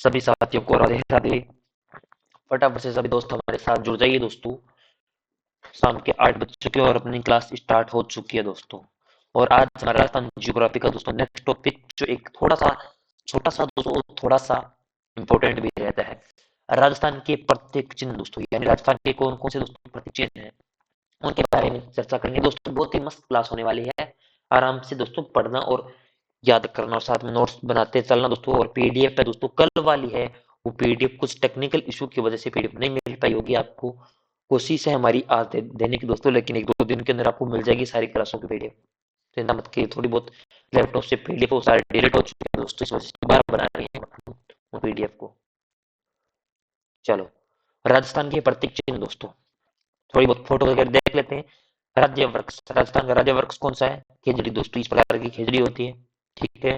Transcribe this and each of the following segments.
सभी साथियों को राधे राधे। फटाफट से सभी दोस्त हमारे साथ जुड़ जाइए दोस्तों। शाम के 8 बज चुके हैं और अपनी क्लास स्टार्ट हो चुकी है दोस्तों। और आज हमारा राजस्थान ज्योग्राफी का दोस्तों नेक्स्ट टॉपिक जो एक थोड़ा सा छोटा सा दोस्तों, थोड़ा सा इम्पोर्टेंट भी रहता है। राजस्थान के प्रत्येक चिन्ह दोस्तों, यानी राजस्थान के कौन कौन से दोस्तों प्रतीक चिन्ह हैं, उनके बारे में चर्चा करेंगे दोस्तों। बहुत ही मस्त क्लास होने वाली है। आराम से दोस्तों पढ़ना और याद करना और साथ में नोट्स बनाते चलना दोस्तों। और पीडीएफ है दोस्तों, कल वाली है वो पीडीएफ, कुछ टेक्निकल इशू की वजह से पीडीएफ नहीं मिल पाई होगी आपको। कोशिश है हमारी आज देने की दोस्तों, लेकिन एक दो दिन के अंदर आपको मिल जाएगी सारी क्लासों की पीडीएफ। चिंता मत करिए, थोड़ी बहुत लैपटॉप से पीडीएफ वो सारे डिलीट हो चुके हैं दोस्तों, इस वजह से दोबारा बना रही है वो पीडीएफ को। चलो, राजस्थान के प्रतीक चिन्ह दोस्तों, थोड़ी बहुत फोटो वगैरह देख लेते हैं। राज्य वृक्ष, राजस्थान का राज्य वृक्ष कौन सा है? खेजड़ी दोस्तों, इस प्रकार की खेजड़ी होती है। ठीक है।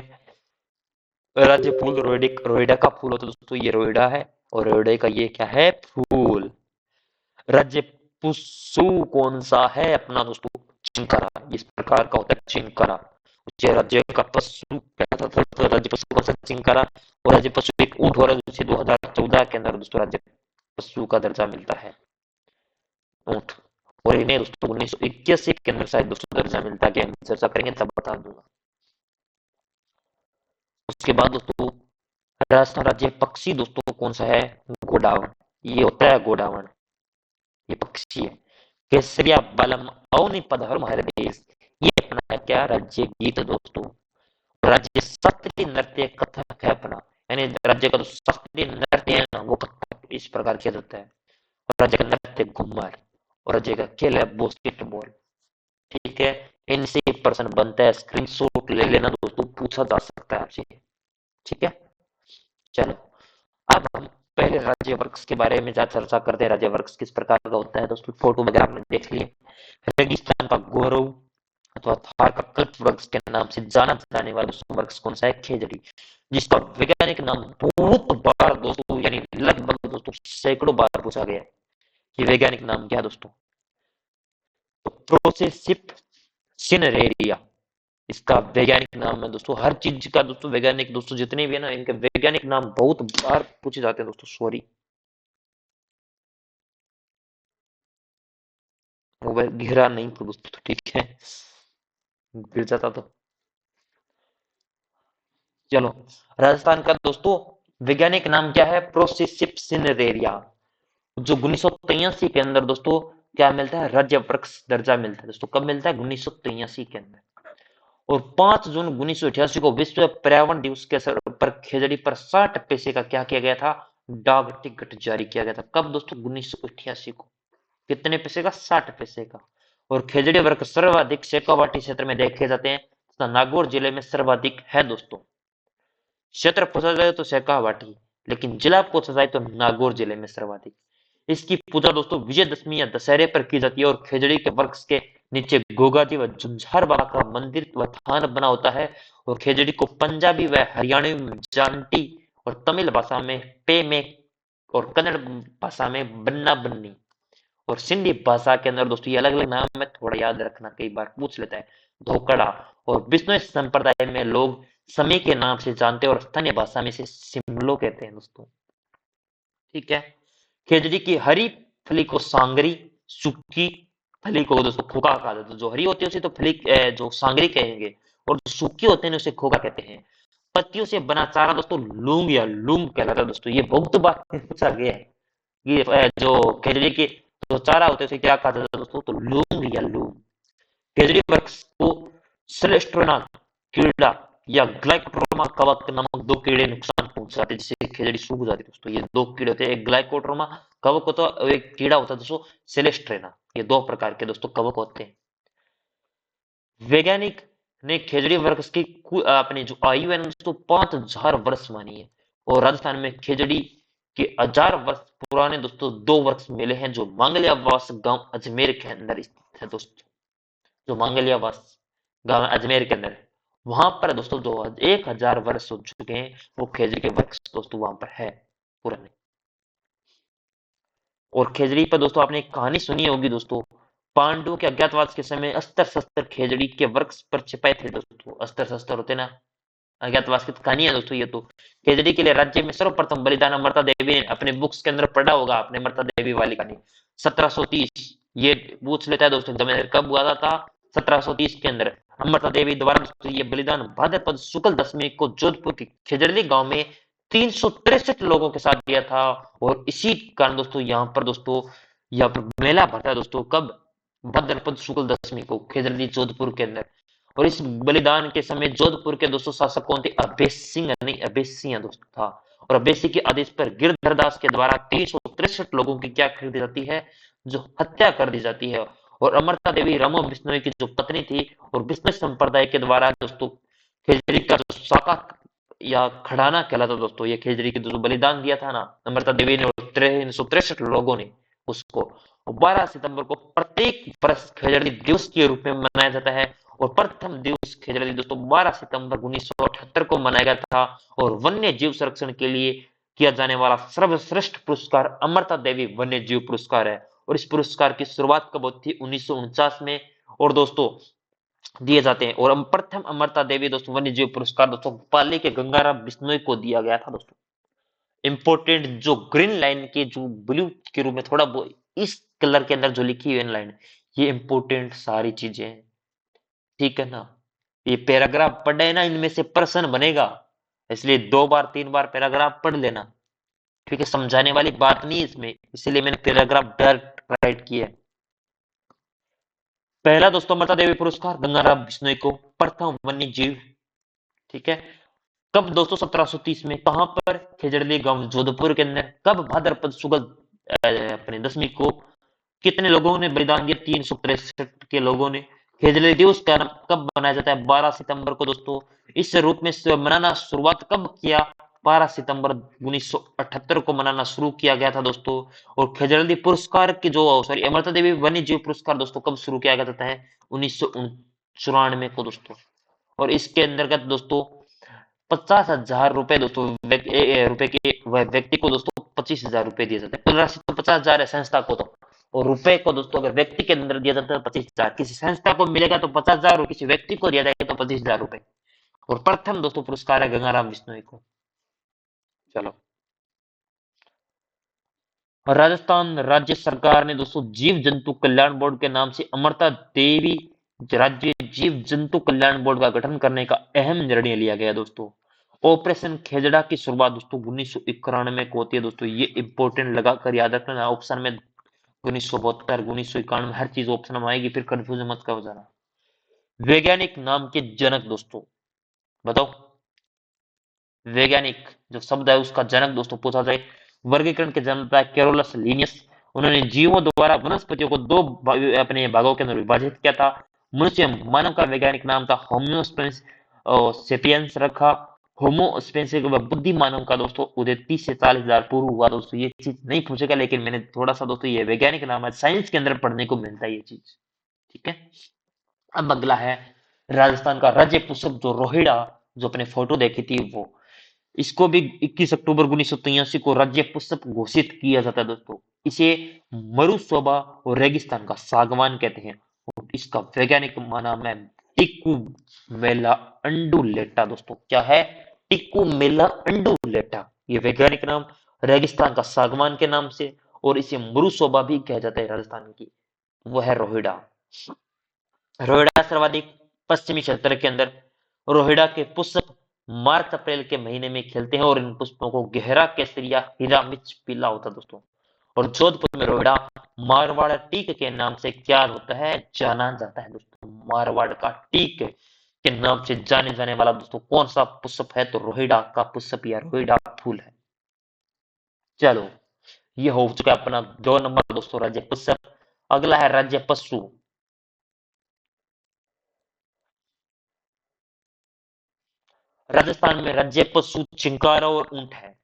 राज्य फूल रोइडा का फूल होता है दोस्तों, ये रोइडा है। और रोइडे का ये क्या है? फूल। राज्य पुष्पू कौन सा है अपना दोस्तों? चिंकारा, इस प्रकार का होता है चिंकारा। उसे राज्य का पशु कहता था, तो राज्य पशु कौन सा? चिंकारा। और राज्य पशु एक ऊंट हो रहा है, जिसे 2014 के अंदर दोस्तों राज्य पशु का दर्जा मिलता है, ऊंट। और इन्हें दोस्तों 1981 के अंदर शायद दोस्तों दर्जा मिलता है, हम चर्चा करेंगे तब बता दूंगा। उसके बाद दोस्तों राजस्थान राज्य पक्षी दोस्तों कौन सा है? गोडावण, ये होता है गोडावण, ये पक्षी है। केसरिया बालम अवनि पधर हमारे देश, ये अपना है क्या? राज्य गीत दोस्तों। राज्य शास्त्रीय नृत्य कथक है अपना, यानी राज्य का जो शास्त्रीय नृत्य है ना वो कथक इस प्रकार किया जाता है। और राज्य का नृत्य घूमर। और राज्य का खेल है बास्केटबॉल। ठीक है। इनसे प्रश्न बनता है, स्क्रीनशॉट ले लेना दोस्तों, पूछा जा सकता है आपसे। ठीक है। चलो, अब हम पहले राज्य वर्ग के बारे में ज्यादा चर्चा करते हैं। राज्य वर्ग किस प्रकार का होता है दोस्तों, फोटो वगैरह आपने देख लिए। रेगिस्तान का गौरव अथवा थार का कल्प वर्ग के नाम से जाना जाने वाला दोस्तों वर्ग कौन सा है? खेजड़ी, जिसका वैज्ञानिक नाम बहुत बार दोस्तों, यानी लगभग दोस्तों सैकड़ों बार पूछा गया है। ये वैज्ञानिक नाम क्या है दोस्तों? तो प्रोसेसिप सिनरेरिया, इसका वैज्ञानिक नाम है दोस्तों। हर चीज का दोस्तों वैज्ञानिक दोस्तों जितने भी है ना, इनके वैज्ञानिक नाम बहुत बार पूछे जाते हैं दोस्तों। सॉरी, मोबाइल गिरा नहीं तो दोस्तों, ठीक है, गिर जाता तो। चलो, राजस्थान का दोस्तों वैज्ञानिक नाम क्या है? प्रोसेसिप सिनरेरिया, जो 1983 के अंदर दोस्तों क्या मिलता है? राज्य वृक्ष दर्जा मिलता है दोस्तों। कब मिलता है? 1983 के अंदर। और 5 जून 1988 को विश्व पर्यावरण दिवस के अवसर पर खेजड़ी पर 60 पैसे का क्या किया गया था? डाक टिकट जारी किया गया था। कब दोस्तों? 1988 को। कितने पैसे का? 60 पैसे का। और खेजड़ी वर्ग सर्वाधिक शेखावाटी क्षेत्र में देखे जाते हैं तथा नागौर जिले में सर्वाधिक है दोस्तों। क्षेत्र पूछा जाए तो शेखावाटी, लेकिन जिला पूछा जाए तो नागौर जिले में सर्वाधिक। इसकी पूजा दोस्तों विजयदशमी या दशहरे पर की जाती है। और खेजड़ी के वृक्ष के नीचे गोगाजी व झुंझार बाबा का मंदिर व थान बना होता है। और खेजड़ी को पंजाबी व हरियाणवी में जानटी और तमिल भाषा में पे में और कन्नड़ भाषा में बन्ना बन्नी और सिंधी भाषा के अंदर दोस्तों ये अलग अलग नाम है, थोड़ा याद रखना, कई बार पूछ लेता है। धोकड़ा। और विष्णु संप्रदाय में लोग समी के नाम से जानते हैं और स्थानीय भाषा में इसे सिमलो कहते हैं दोस्तों। ठीक है। खेजड़ी की हरी फली को सांगरी, सूखी फली को दोस्तों खोखा कहा जाता है। जो हरी होती है उसे तो फली जो सांगरी कहेंगे, और जो सूखी होते हैं उसे खोखा कहते हैं। पत्तियों से बना चारा दोस्तों लूंग या लूंग कहलाता है दोस्तों। ये बहुत बार पूछा गया है। ये जो खेजड़ी के जो चारा होते हैं उसे क्या कहा जाता है दोस्तों? तो लूंग या लूंग। खेजड़ी वृक्ष को सेलेस्ट्रोना कीड़ा या ग्लाइकोट्रोमा कवक नामक दो कीड़े नुकसान पहुंचाते हैं, जिससे खेजड़ी सूख जाती है दोस्तों। ये दो कीड़े होते हैं, एक ग्लाइकोट्रोमा कवक होता है और एक कीड़ा होता है दोस्तों सेलेस्ट्रेना। ये दो प्रकार के दोस्तों कवक होते हैं। वैज्ञानिक ने खेजड़ी वृक्ष की अपनी जो आयु है दोस्तों 5000 वर्ष मानी है। और राजस्थान में खेजड़ी के 1000 वर्ष पुराने दोस्तों दो वृक्ष मिले हैं, जो मांगलियावास गांव अजमेर के अंदर स्थित है दोस्तों। जो मांगलियावास गांव है अजमेर के अंदर है, वहां पर दोस्तों जो 1000 वर्ष हो चुके हैं वो खेजड़ी के वृक्ष दोस्तों वहां पर है पुराने। और खेजड़ी पर दोस्तों आपने एक कहानी सुनी होगी दोस्तों। पांडवों के अज्ञातवास के समय अस्त्र शस्त्र खेजड़ी के वृक्ष पर छिपाए थे दोस्तों। अस्त्र शस्त्र होते ना, अज्ञातवास की तो कहानी है दोस्तों ये तो। खेजड़ी के लिए राज्य में सर्वप्रथम बलिदान अमृता देवी ने अपने बुक्स के अंदर पढ़ा होगा आपने, अमृता देवी वाली कहानी 1730। ये पूछ लेता है दोस्तों जब कब हुआ था, 1730 के अंदर अमृता देवी द्वारा दोस्तों ये बलिदान भाद्रपद शुक्ल दशमी को जोधपुर के खेजड़ली गांव में 363 लोगों के साथ दिया था। और इसी कारण दोस्तों यहाँ पर मेला भरता है दोस्तों, कब, भाद्रपद शुक्ल दशमी को खेजड़ली जोधपुर के अंदर। और इस बलिदान के समय जोधपुर के दोस्तों शासक कौन थे, अभेश सिंह नहीं अभेश सिंह दोस्तों था। और अभेश सिंह के आदेश पर गिरधर दास के द्वारा 363 लोगों की क्या कर दी जाती है, जो हत्या कर दी जाती है। और अमृता देवी रामो बिश्नोई की जो पत्नी थी, और बिश्नोई संप्रदाय के द्वारा दोस्तों खेजड़ी का जो शाखा या खड़ाना कहलाता दोस्तों, ये खेजड़ी के जो बलिदान दिया था ना अमृता देवी ने और 363 लोगों ने उसको, 12 सितंबर को प्रत्येक वर्ष खेजड़ी दिवस के रूप में मनाया जाता है। और प्रथम दिवस खेजड़ी दोस्तों 12 सितंबर 1978 को मनाया गया था। और वन्य जीव संरक्षण के लिए किया जाने वाला सर्वश्रेष्ठ पुरस्कार अमृता देवी वन्य जीव पुरस्कार है। और इस पुरस्कार की शुरुआत कब होती थी, 1949 में। और दोस्तों दिए जाते हैं। और प्रथम अमृता देवी दोस्तों वन्य जीव पुरस्कार दोस्तों पाली के गंगाराम बिश्नोई को दिया गया था दोस्तों। इंपोर्टेंट जो ग्रीन लाइन के जो ब्लू के रूप में थोड़ा इस कलर के अंदर जो लिखी हुई है लाइन, ये इंपोर्टेंट सारी चीजें हैं, ठीक है ना। ये पैराग्राफ पढ़े ना, इनमें से प्रश्न बनेगा, इसलिए 2 बार 3 बार पैराग्राफ पढ़ लेना, ठीक है। समझाने वाली बात नहीं इसमें, इसीलिए मैंने पैराग्राफ डायरेक्ट राइट किया है। पहला दोस्तों अमृता देवी पुरस्कार गंगाराम बिश्नोई को, प्रथम वन्य जीव, ठीक है। कब दोस्तों 1730 में, कहां पर, खेजड़ली गांव जोधपुर के अंदर। कब, भाद्रपद शुक्ल अपने दशमी को। कितने लोगों ने बलिदान दिया, 363 के लोगों ने। खेजड़ी दिवस का कब मनाया जाता है, 12 सितंबर को दोस्तों। इस रूप में मनाना शुरुआत कब किया, 12 सितंबर 1978 को मनाना शुरू किया गया था दोस्तों। और खेजड़ी पुरस्कार की जो सॉरी अमृता देवी वन्य जीव पुरस्कार दोस्तों कब शुरू किया गया था है, 1994 को दोस्तों। और इसके अंतर्गत दोस्तों 50,000 रुपए दोस्तों रुपए के वह व्यक्ति को दोस्तों 25,000 रुपए दिए जाते हैं। कुल राशि तो 50,000 है संस्था को तो। और रुपए को दोस्तों अगर व्यक्ति के अंदर दिया जाता है 25,000, किसी संस्था को मिलेगा तो 50,000 और किसी व्यक्ति को दिया जाएगा तो 25,000 रुपए। और प्रथम दोस्तों पुरस्कार है गंगाराम बिश्नोई को। चलो, और राजस्थान राज्य सरकार ने दोस्तों जीव जंतु कल्याण बोर्ड के नाम से अमृता देवी राज्य जीव जंतु कल्याण बोर्ड का गठन करने का अहम निर्णय लिया गया दोस्तों। ऑपरेशन खेजड़ा की शुरुआत दोस्तों 1991 को होती है दोस्तों, ये इंपॉर्टेंट लगा कर याद रखना। ऑप्शन में 1972 1991 हर चीज ऑप्शन में आएगी, फिर कंफ्यूजन मत कर जाना। वैज्ञानिक नाम के जनक दोस्तों बताओ, वैज्ञानिक जो शब्द है उसका जनक दोस्तों पूछा जाए, वर्गीकरण के जनता कैरोलस लीनियस। उन्होंने जीवों द्वारा वनस्पतियों को दो अपने भागों के अंदर विभाजित किया था। मनुष्य मानव का वैज्ञानिक नाम था होम्योस्पेंस सेपियंस रखा। होमोस्पेंस बुद्धि मानव का दोस्तों उदय 30 से 40,000 पूर्व हुआ दोस्तों। ये चीज नहीं पूछेगा, लेकिन मैंने थोड़ा सा दोस्तों ये वैज्ञानिक नाम है, साइंस के अंदर पढ़ने को मिलता है ये चीज, ठीक है। अब अगला है राजस्थान का राज्य पुष्प जो रोहिड़ा, जो अपने फोटो देखी थी वो, इसको भी 21 अक्टूबर 1983 को राज्य पुष्प घोषित किया जाता है दोस्तों। इसे मरुशोभा और रेगिस्तान का सागवान कहते हैं। और इसका वैज्ञानिक नाम है टिक्कू मेला अंडुलेटा दोस्तों। क्या है, टिक्कू मेला अंडुलेटा, ये वैज्ञानिक नाम। रेगिस्तान का सागवान के नाम से, और इसे मरुशोभा भी कहा जाता है राजस्थान की, वो है रोहिड़ा। रोहिड़ा सर्वाधिक पश्चिमी क्षेत्र के अंदर। रोहिड़ा के पुष्प मार्च अप्रैल के महीने में खिलते हैं, और इन पुष्पों को गहरा केसरी या हीरा मिर्च पीला होता है दोस्तों। और जोधपुर में रोहिड़ा मारवाड़ टीक के नाम से क्या होता है, जाना जाता है दोस्तों। मारवाड़ का टीक के नाम से जाने जाने वाला दोस्तों कौन सा पुष्प है, तो रोहिड़ा का पुष्प या रोहिड़ा फूल है। चलो, ये हो चुका है अपना 2 नंबर दोस्तों राज्य पुष्प। अगला है राज्य पशु। राजस्थान में राज्य पशु चिंकारा और ऊंट है।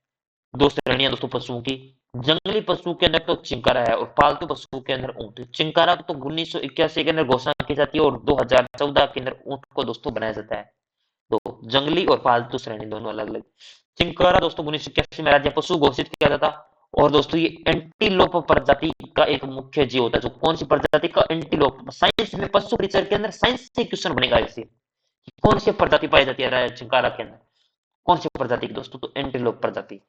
दो श्रेणियां दोस्तों पशुओं की। जंगली पशु के अंदर तो चिंकारा है, और पालतू पशु के अंदर ऊंट। चिंकारा तो 1981 के अंदर घोषणा की जाती है, और 2014 के अंदर ऊंट को दोस्तों बनाया जाता है। तो जंगली और पालतू श्रेणी दोनों अलग अलग। चिंकारा दोस्तों 1981 में राज्य पशु घोषित किया जाता। और दोस्तों ये एंटीलोप प्रजाति का एक मुख्य जीव होता है। जो कौन सी प्रजाति का, एंटीलोप। साइंस में पशु रिसर्च के अंदर साइंस से क्वेश्चन बनेगा इससे, कौन सी प्रजाति पाई जाती है चिंकारा के अंदर? कौन सी प्रजाति की दोस्तों? तो एंटीलोप प्रजाति।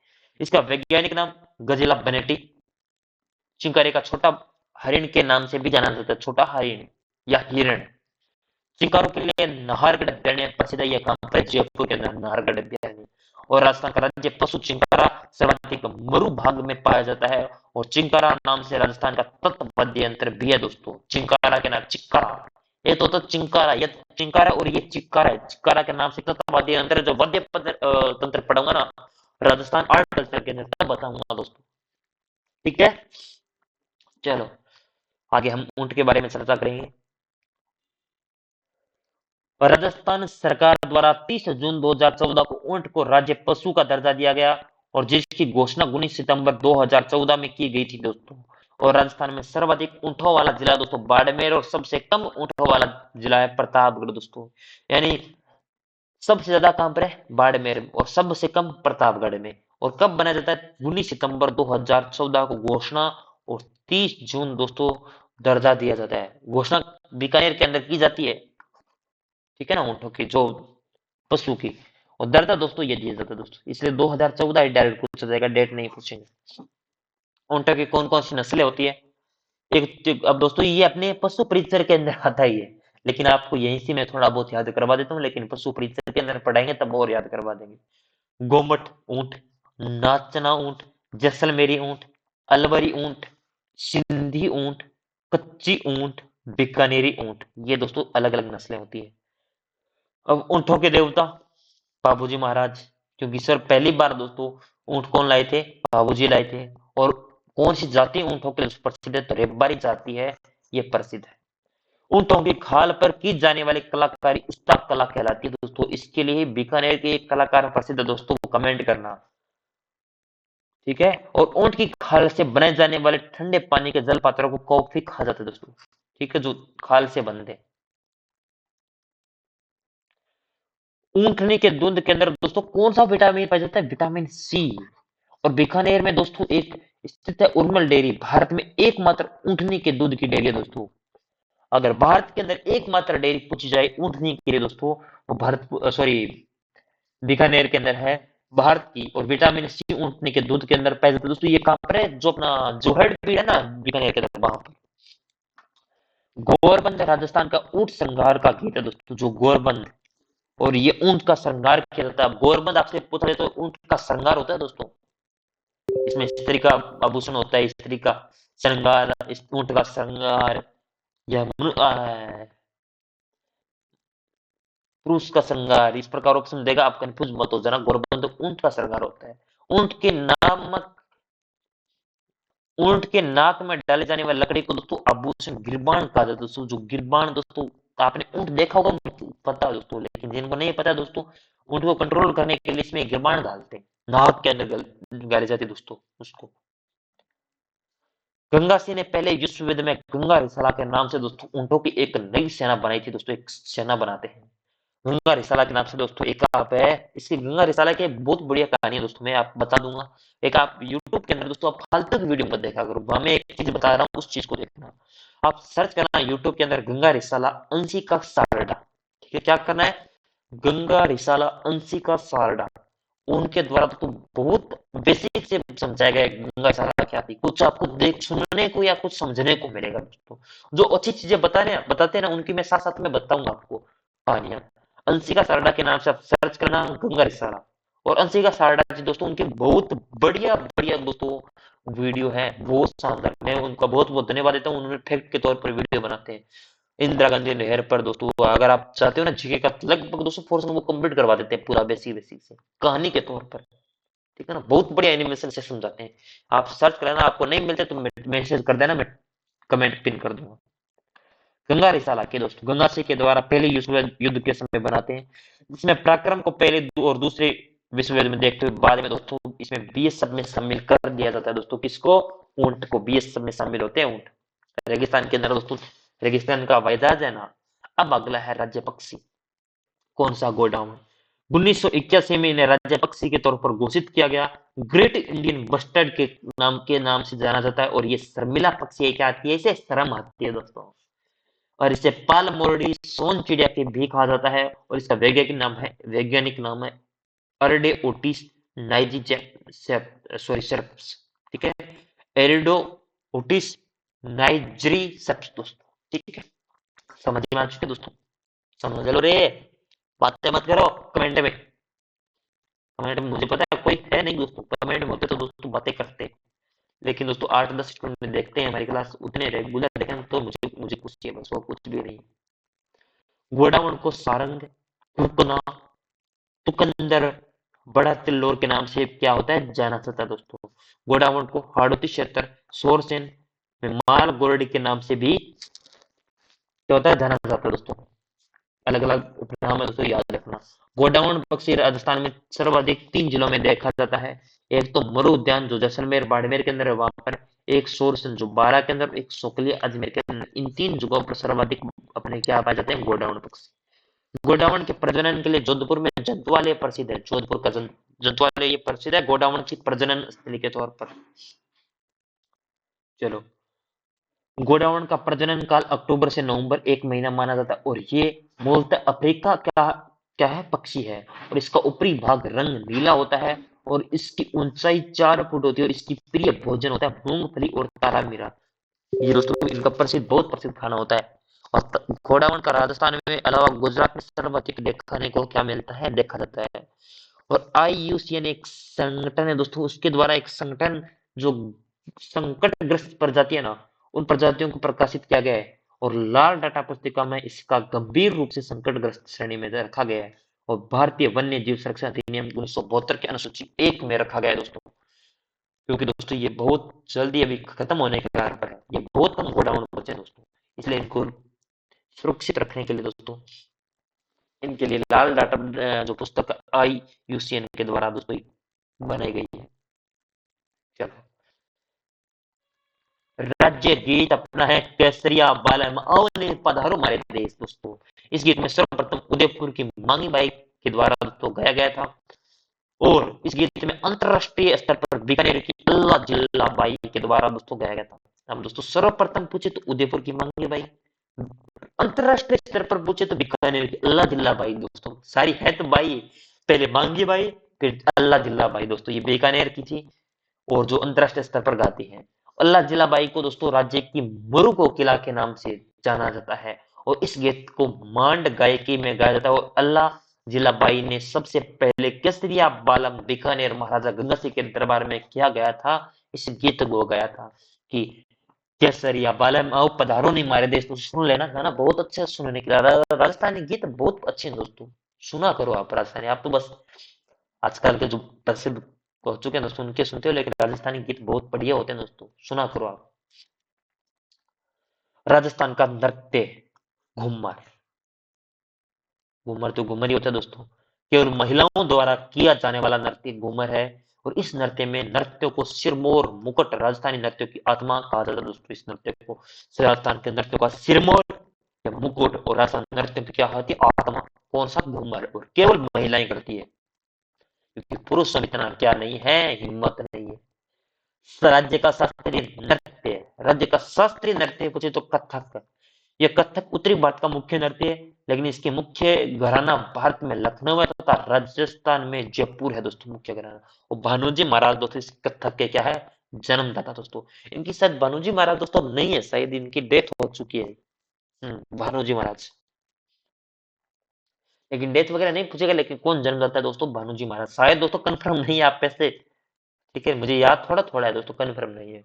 इसका वैज्ञानिक नाम गजेला बेनेटी। चिंकारे का छोटा हरिण के नाम से भी जाना जाता है, छोटा हरिण या हिरण। शिकारों के लिए नाहरगढ़ अभयारण्य प्रसिद्ध है। यह कहां पर? जयपुर के अंदर नाहरगढ़ अभयारण्य। और राजस्थान का राज्य पशु चिंकारा सर्वाधिक मरु भाग में पाया जाता है। और चिंकारा नाम से राजस्थान का तटवर्ती यंत्र भी है दोस्तों। चिंकारा के नाम चिक्कारा, ये तो चिंकारा, ये चिंकारा और ये चिक्कारा है। चिक्कारा के नाम से तटवर्ती यंत्र, जो वाद्य तंत्र पढ़ूंगा ना राजस्थान आर्ट कल्चर के अंदर तब बताऊंगा दोस्तों। ठीक है, चलो आगे हम ऊंट के बारे में चर्चा करेंगे। राजस्थान सरकार द्वारा 30 जून 2014 को ऊंट को राज्य पशु का दर्जा दिया गया और जिसकी घोषणा 19 सितंबर 2014 में की गई थी दोस्तों। और राजस्थान में सर्वाधिक ऊंटों वाला जिला दोस्तों बाड़मेर और सबसे कम ऊंटों वाला जिला है प्रतापगढ़ दोस्तों। यानी सबसे ज्यादा कहां पर है? बाड़मेर, और सबसे कम प्रतापगढ़ में। और कब बनाया जाता है? 19 सितंबर 2014 को घोषणा, और 30 जून दोस्तों दर्जा दिया जाता है। घोषणा बीकानेर के अंदर की जाती है, ठीक है ना, ऊंटों की, जो पशु की। और दर्जा दोस्तों ये दिया जाता है दोस्तों, इसलिए 2014 ही डायरेक्ट पूछा जाएगा, डेट नहीं पूछेंगे। ऊंटों की कौन कौन सी नस्लें होती है? अब दोस्तों ये अपने पशु परिचय के अंदर आता ही है, लेकिन आपको यहीं से मैं थोड़ा बहुत याद करवा देता हूँ, लेकिन पशु परिचय के अंदर पढ़ाएंगे तब और याद करवा देंगे। गोमट ऊंट, नाचना ऊंट, जैसलमेरी ऊंट, अलवरी ऊंट, सिंधी ऊंट, कच्ची ऊंट, बीकानेरी ऊंट, ये दोस्तों अलग अलग नस्लें होती है। अब ऊंटों के देवता बाबूजी महाराज, क्योंकि सर पहली बार दोस्तों ऊंट कौन लाए थे? बाबूजी लाए थे। और कौन सी जाति ऊंटों के लिए प्रसिद्ध है? तो रेबबारी जाति है, ये प्रसिद्ध है। ऊंटों की खाल पर की जाने वाली कलाकारी उस्ता कला कहलाती है दोस्तों। इसके लिए बीकानेर के एक कलाकार प्रसिद्ध है दोस्तों, कमेंट करना, ठीक है। और ऊंट की खाल से बनाए जाने वाले ठंडे पानी के जल पात्रों को कॉफी कहा जाता है दोस्तों, ठीक है, जो खाल से बनते हैं। ऊंटनी के दूध के अंदर दोस्तों कौन सा विटामिन पाया जाता है? Vitamin C. और बीकानेर में दोस्तों एक स्थित है उर्मल डेयरी, भारत में एकमात्र ऊंटनी के दूध की डेयरी है दोस्तों। अगर भारत के अंदर एकमात्र डेयरी पूछी जाए ऊंटनी के लिए दोस्तों, वो भारत, सॉरी, बीकानेर के अंदर है, भारत की। और विटामिन सी ऊंटनी के दूध के अंदर पाया जाता है दोस्तों। ये कहां पर है? जो अपना जोहड़ भी है ना बीकानेर के अंदर, वहां पर। गोरबंद राजस्थान का ऊंट श्रृंगार का गीत है दोस्तों, जो गोरबंद, और ये ऊंट का श्रृंगार किया जाता है। गोरबंद आपसे पूछा जाए तो ऊंट का श्रृंगार होता है दोस्तों। इसमें स्त्री का आभूषण होता है, स्त्री का श्रृंगार, ऊंट का श्रृंगार, या पुरुष का श्रृंगार, इस प्रकार ऑप्शन देगा, आप कंफ्यूज मत हो जाना। गोरबंद ऊंट का श्रृंगार होता है। ऊंट के नामक ऊंट के नाक में डाले जाने वाली लकड़ी को दोस्तों आभूषण गिरबान कहा जाता है दोस्तों। जो गिरबान दोस्तों, आपने ऊंट देखा होगा, पता है दोस्तों, लेकिन जिनको नहीं पता दोस्तों, ऊंट को कंट्रोल करने के लिए इसमें गिरबान डालते हैं, नाक के अंदर गाली जाती है दोस्तों उसको। गंगा सिंह ने पहले विश्व युद्ध में गंगा रिसाला के नाम से दोस्तों ऊंटों की एक नई सेना बनाई थी दोस्तों। एक सेना बनाते हैं गंगा रिसाला के नाम से दोस्तों। एक आप है, इसकी गंगा रिसाला की बहुत बढ़िया कहानी है दोस्तों, मैं आप बता दूंगा। एक आप यूट्यूब के अंदर दोस्तों आप फालतू की वीडियो मत देखा करो, मैं एक चीज बता रहा हूँ उस चीज को देखना। आप सर्च करना यूट्यूब के अंदर गंगा रिसाला अंशी का सारडा, ठीक है, क्या करना है? गंगा रिसाला अंशी का सारडा। उनके द्वारा तो बहुत बेसिक से समझाया गया है गंगा रिसाला क्या थी। कुछ आपको देख सुनने को या कुछ समझने को मिलेगा दोस्तों। जो अच्छी चीजें बताते हैं ना, उनकी मैं साथ साथ में बताऊंगा आपको कहानियां। अंशिका सारडा के नाम से आप सर्च करना गंगा रिसाला। और अंशिका सारडा जी दोस्तों, उनके बहुत बढ़िया बढ़िया दोस्तों वीडियो है, बहुत शानदार। मैं उनका बहुत बहुत धन्यवाद देता हूँ, उन्होंने फैक्ट के तौर पर वीडियो बनाते हैं। इंदिरा गांधी नहर पर दोस्तों, अगर आप चाहते हो ना जीके का लगभग 200 वो कंप्लीट करवा देते हैं पूरा, बेसिक बेसिक से कहानी के तौर पर, ठीक है ना। बहुत बढ़िया एनिमेशन से समझाते हैं। आप सर्च करना, आपको नहीं मिलते तो मैसेज कर देना, मैं कमेंट पिन कर दूंगा। गंगा रिसाला के दोस्तों गंगा सिंह के द्वारा पहले विश्व युद्ध के समय बनाते हैं, जिसमें पराक्रम को पहले और दूसरे विश्व युद्ध में देखते हुए बाद में दोस्तों इसमें बीएसएफ में शामिल कर दिया जाता है दोस्तों। किसको? ऊंट को बीएसएफ में शामिल होते हैं ऊंट। रेगिस्तान के अंदर दोस्तों, रेगिस्तान का वैदाज है ना। अब अगला है राज्य पक्षी, कौन सा? गोडाउन। 1981 में इन्हें राज्य पक्षी के तौर पर घोषित किया गया। ग्रेट इंडियन बस्टर्ड के नाम से जाना जाता है। और ये शर्मिला पक्षी है, क्या आती है? इसे शर्म आती है दोस्तों। और इसे पालमोरडी सोन चिड़िया के भी कहा जाता है और इसका वैज्ञानिक नाम है अर्डे ओटिस सॉरी सर्प्स, ठीक है, एरिडो ओटिस नाइजरी सर्प्स दोस्तों, ठीक है। समझ में आ चुके दोस्तों? समझ लो रे, बातें मत करो कमेंट में। कमेंट में मुझे पता है कोई है नहीं दोस्तों, कमेंट में होते तो दोस्तों बातें करते, लेकिन दोस्तों 8-10 स्टूडेंट में देखते हैं हमारी क्लास, उतने रेगुलर देखें तो मुझे मुझे कुछ चाहिए बस, और कुछ भी नहीं। गोडाउन को सारंग, तुर्कना, तुकंदर, बड़ा तिल्लोर के नाम से क्या होता है जाना जाता है दोस्तों। गोडाउन को हाड़ौती क्षेत्र, सोरसेन में माल गोरडी के नाम से भी क्या होता है जाना जाता है दोस्तों। अलग अलग उपनाम है दोस्तों, याद रखना। गोडाउन पक्षी राजस्थान में सर्वाधिक 3 जिलों में देखा जाता है। एक तो मरु उद्यान जो जैसलमेर बाड़मेर के अंदर है वहां पर, एक सोरसन जो बारां के अंदर, एक सोकली अजमेर के अंदर। इन 3 जगहों पर सर्वाधिक अपने क्या पाए जाते हैं गोडाउन पक्षी। गोडाउन के प्रजनन के लिए जोधपुर में जंतुवालय प्रसिद्ध है। जोधपुर का जंतुवालय ये प्रसिद्ध है गोडाउन की प्रजनन स्थली के तौर पर। चलो, गोडाउन का प्रजनन काल अक्टूबर से नवंबर, 1 महीना माना जाता है और ये मूलतः अफ्रीका का क्या है पक्षी है और इसका ऊपरी भाग रंग नीला होता है और इसकी ऊंचाई 4 फुट होती है और इसकी प्रिय भोजन होता है मूंगफली और तारा मीरा। ये दोस्तों इनका बहुत प्रसिद्ध खाना होता है। और घोड़ावण का राजस्थान में अलावा गुजरात में सर्वाधिक देखने को क्या मिलता है देखा जाता है। और IUCN एक संगठन है दोस्तों, उसके द्वारा एक संगठन जो संकटग्रस्त प्रजाति है ना, उन प्रजातियों को प्रकाशित किया गया है और लाल डाटा पुस्तिका में इसका गंभीर रूप से संकटग्रस्त श्रेणी में रखा गया है और भारतीय वन्य जीव संरक्षण अधिनियम 1972 के अनुसूची 1 में रखा गया है दोस्तों। क्योंकि दोस्तों ये बहुत जल्दी अभी खत्म होने के कारण पर है, ये बहुत कम गोडाउन बचे दोस्तों, इसलिए इनको सुरक्षित रखने के लिए दोस्तों इनके लिए लाल डाटा जो पुस्तक IUCN के द्वारा दोस्तों बनाई गई है। चलो, राज्य गीत अपना है केसरिया बालम आओ ने पधारो हमारे देश दोस्तों। इस गीत में सर्वप्रथम उदयपुर की मांगी बाई के द्वारा दोस्तों गाया गया था और इस गीत में अंतरराष्ट्रीय स्तर पर बीकानेर की अल्लाह जिल्ला बाई के द्वारा दोस्तों गाया गया था। अब दोस्तों सर्वप्रथम पूछे तो उदयपुर की मांगी बाई, अंतरराष्ट्रीय स्तर पर पूछे तो बीकानेर की अल्लाह जिल्ला बाई दोस्तों। सारी है तो बाई, पहले मांगी बाई फिर अल्लाह जिल्ला बाई दोस्तों, ये बीकानेर की थी और जो अंतरराष्ट्रीय स्तर पर गाती है। अल्लाह जिला बाई को दोस्तों राज्य की मुरुगो किला के नाम से जाना जाता है और इस गीत को मांड गायकी में गाया जाता है और अल्लाह जिला बाई ने सबसे पहले केसरिया बालम बीकानेर महाराजा गंगा सिंह के दरबार में किया गया था, इस गीत को गाया था कि केसरिया बालम आओ पधारो नहीं मारे देश। तो सुन लेना गाना, बहुत अच्छा सुनने के लिए राजस्थानी गीत बहुत अच्छे हैं दोस्तों, सुना करो आप राजस्थानी। आप तो बस आजकल के जो प्रसिद्ध हो चुके हैं दोस्तों उनके सुनते हो, लेकिन राजस्थानी गीत बहुत बढ़िया होते हैं दोस्तों, सुना करो आप। राजस्थान का नृत्य घूमर, घूमर तो घूमर ही होता है दोस्तों, केवल महिलाओं द्वारा किया जाने वाला नृत्य घूमर है और इस नृत्य में नृत्यों को सिरमौर मुकुट राजस्थानी नृत्यों की आत्मा कहा जाता है दोस्तों। इस नृत्य को राजस्थान के नृत्यों का सिरमौर या मुकुट और राजस्थान नृत्य की क्या होती है आत्मा, कौन सा घूमर, और केवल महिलाएं करती है क्योंकि पुरुष में इतना क्या नहीं है, हिम्मत नहीं है। राज्य का शास्त्रीय नृत्य, राज्य का शास्त्रीय नृत्य पूछे तो कथक। यह कथक उत्तरी भारत का मुख्य नृत्य है, लेकिन इसके मुख्य घराना भारत में लखनऊ है तथा राजस्थान में जयपुर है दोस्तों मुख्य घराना। और भानुजी महाराज दोस्तों इस कथक के क्या है जन्मदाता दोस्तों। इनकी शायद भानुजी महाराज दोस्तों नहीं है, शायद इनकी डेथ हो चुकी है। भानुजी महाराज, लेकिन डेथ वगैरह नहीं पूछेगा, लेकिन कौन जन्मदाता है दोस्तों भानुजी महाराज, शायद दोस्तों कंफर्म नहीं है आप पैसे, ठीक है, मुझे याद थोड़ा थोड़ा है दोस्तों, कन्फर्म नहीं है।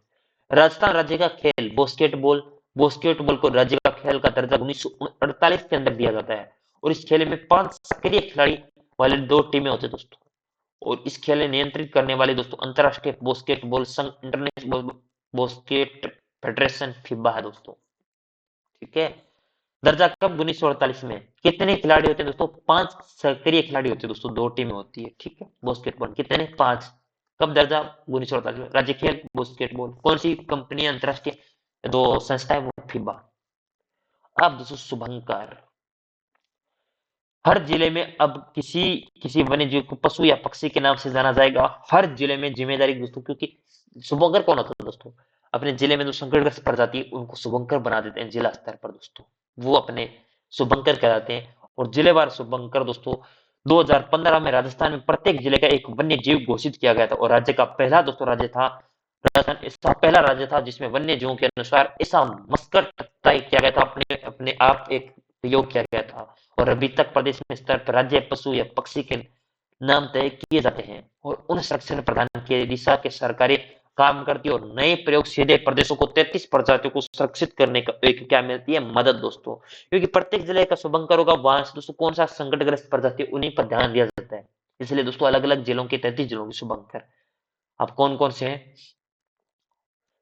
राजस्थान राज्य का खेल बास्केटबॉल, बास्केटबॉल को राज्य का खेल का दर्जा 1948 के अंदर दिया जाता है और इस खेल में 5 सक्रिय खिलाड़ी वाले 2 टीमें होती है दोस्तों। और इस खेल में नियंत्रित करने वाले दोस्तों अंतरराष्ट्रीय बास्केटबॉल संघ इंटरनेशनल बास्केट फेडरेशन फीबा है दोस्तों, ठीक है। दर्जा कब 1948 में, कितने खिलाड़ी होते हैं दोस्तों 5 सक्रिय खिलाड़ी होते हैं दोस्तों, 2 टीमें होती है, ठीक है। बास्केटबॉल कितने 5, कब दर्जा 1948 में, राज्य खेल बास्केटबॉल, कौन सी कंपनी अंतरराष्ट्रीय 2 संस्थाएं वो फीबा। अब दोस्तों शुभंकर, हर जिले में अब किसी किसी वन्य जीव को पशु या पक्षी के नाम से जाना जाएगा, हर जिले में जिम्मेदारी दोस्तों, क्योंकि शुभंकर कौन होता है दोस्तों, अपने जिले में जो संकटग्रस्त प्रजाति उनको शुभंकर बना देते हैं जिला स्तर पर दोस्तों। वो अपने शुभंकर कहलाते हैं। और जिलेवार शुभंकर दोस्तों 2015 में राजस्थान में प्रत्येक जिले का एक वन्य जीव घोषित किया गया था और राज्य का पहला दोस्तों राज्य था राजस्थान। ऐसा पहला राज्य था जिसमें वन्य जीवों के अनुसार ऐसा मस्कर तय किया गया था, अपने अपने आप एक प्रयोग किया गया था। और अभी तक प्रदेश में स्तर पर राज्य पशु या पक्षी के नाम तय किए जाते हैं और उन संरक्षण प्रदान की दिशा के सरकारी काम करती है और नए प्रयोग सीधे प्रदेशों को 33 प्रजातियों को सुरक्षित करने का एक क्या मिलती है मदद दोस्तों, क्योंकि प्रत्येक जिले का शुभंकर होगा वहां से दोस्तों कौन सा संकटग्रस्त प्रजाति उन्हीं पर ध्यान दिया जाता है। इसलिए दोस्तों अलग अलग जिलों के 33 जिलों के शुभंकर अब कौन कौन से हैं।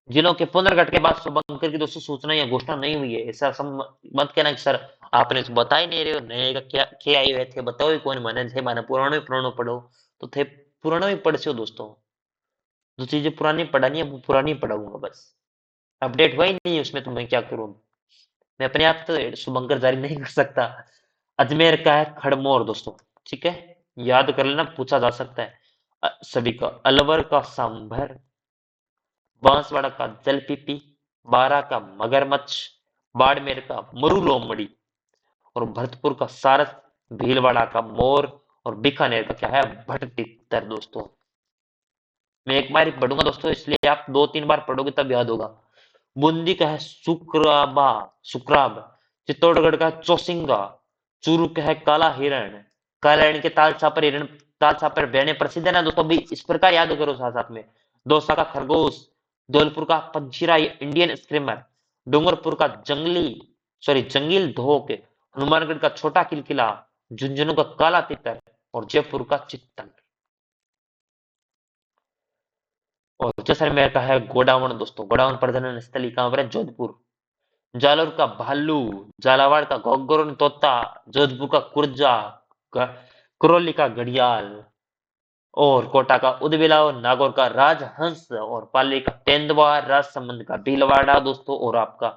जिलों के पुनर्गठन के बाद शुभंकर की दोस्तों सूचना या घोषणा नहीं हुई है। ऐसा मत कहना कि सर आपने तो बता ही नहीं रहे हो, नए का क्या आए हुए थे बताओ ही कौन माने थे, माने पुरानो पढ़ो तो थे पुरानो ही पढ़ से दोस्तों। जो चीजें पुरानी पढ़ानी है वो पुरानी पढ़ाऊंगा बस, अपडेट हुआ ही नहीं है उसमें तो मैं क्या करूं। मैं अपने आप तो शुभंकर जारी नहीं कर सकता। अजमेर का है खड़मोर दोस्तों, ठीक है, याद कर लेना, पूछा जा सकता है सभी का। अलवर का सांभर, बांसवाड़ा का जलपीपी, बारा का मगरमच्छ, बाड़मेर का मरुलोमड़ी और भरतपुर का सारस, भीलवाड़ा का मोर और बीकानेर का क्या है भट तितर दोस्तों। मैं एक बार ही पढ़ूंगा दोस्तों इसलिए आप 2-3 बार पढ़ोगे तब याद होगा। बूंदी का है सुकराबा सुकराब, चित्तौड़गढ़ का है चौसिंगा, चूरू का है काला हिरण, काला हिरण के ताल छापर हिरण ताल छापर बहने प्रसिद्ध है ना दोस्तों, अभी इस प्रकार याद करो साथ साथ में। दौसा का खरगोश, धौलपुर का पंजीरा इंडियन स्क्रीमर, डूंगरपुर का जंगील धोक, हनुमानगढ़ का छोटा किलकिला, झुंझुनू का काला तितर और जयपुर का चित्तल। और जैसलमेर का है गोडावण दोस्तों, गोडावण प्रजनन स्थली कहां पर है जोधपुर। जालौर का भालू, झालावाड़ का घोघर तोता, जोधपुर का कुर्जा, करौली का घड़ियाल और कोटा का उदबिला और नागौर का राजहंस और पाली का तेंदुआ, राजसमंद का भीलवाड़ा दोस्तों और आपका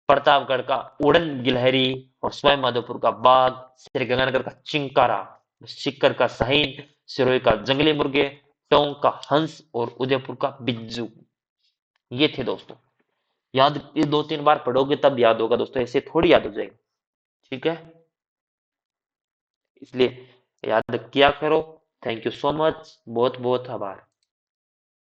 प्रतापगढ़ का उड़न गिलहरी और सवाई माधोपुर का बाघ, श्रीगंगानगर का चिंकारा, सीकर का शाहीन, सिरोही का जंगली मुर्गे, टोंक का हंस और उदयपुर का बिज्जू। ये थे दोस्तों, याद ये 2-3 बार पढ़ोगे तब याद होगा दोस्तों, ऐसे थोड़ी याद हो जाएगी, ठीक है। इसलिए याद किया करो। थैंक यू सो मच, बहुत बहुत आभार।